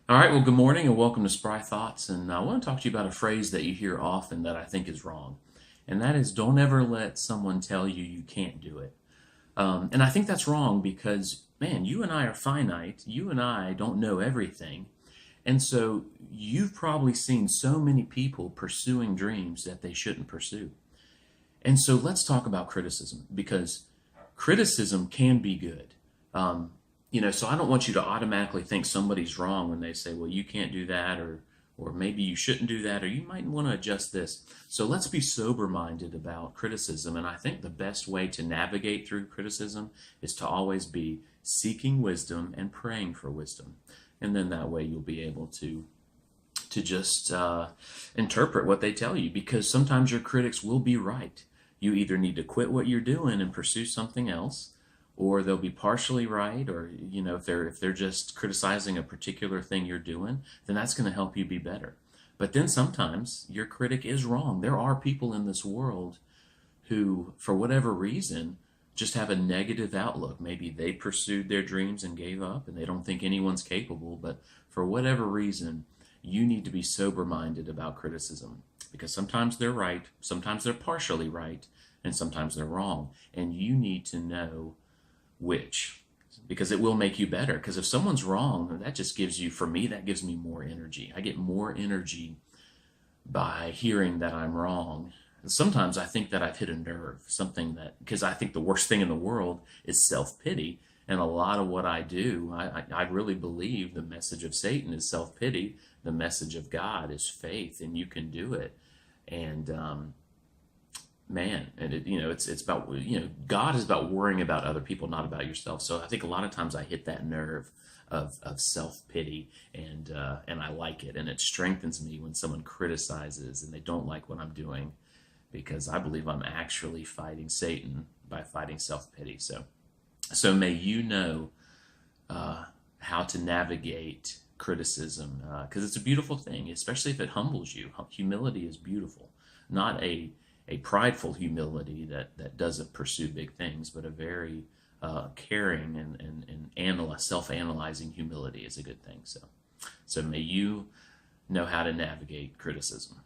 All right, well, good morning and welcome to Spry Thoughts. And I want to talk to you about a phrase that you hear often that I think is wrong. And that is don't ever let someone tell you you can't do it. And I think that's wrong because, man, you and I are finite. You and I don't know everything. And so you've probably seen so many people pursuing dreams that they shouldn't pursue. And so let's talk about criticism because criticism can be good. Um, so I don't want you to automatically think somebody's wrong when they say, well, you can't do that, or maybe you shouldn't do that, or you might want to adjust this. So let's be sober minded about criticism. And I think the best way to navigate through criticism is to always be seeking wisdom and praying for wisdom. And then that way you'll be able to just interpret what they tell you because sometimes your critics will be right. You either need to quit what you're doing and pursue something else, or they'll be partially right, or if they're just criticizing a particular thing you're doing, then that's going to help you be better. But then sometimes your critic is wrong. There are people in this world who, for whatever reason, just have a negative outlook. Maybe they pursued their dreams and gave up, and they don't think anyone's capable, but for whatever reason, you need to be sober minded about criticism because sometimes they're right, sometimes they're partially right, and sometimes they're wrong. And you need to know which, because it will make you better. Because if someone's wrong, that just gives you, for me, that gives me more energy. I get more energy by hearing that I'm wrong. And sometimes I think that I've hit a nerve, something that, because I think the worst thing in the world is self pity. And a lot of what I do, I really believe the message of Satan is self pity. The message of God is faith, and you can do it. And man, and it's about God is about worrying about other people, not about yourself. So I think a lot of times I hit that nerve of self pity, and I like it, and it strengthens me when someone criticizes and they don't like what I'm doing, because I believe I'm actually fighting Satan by fighting self pity. So may you know how to navigate criticism, because it's a beautiful thing, especially if it humbles you. Humility is beautiful, not a prideful humility that doesn't pursue big things, but a very caring and self-analyzing humility is a good thing. So may you know how to navigate criticism.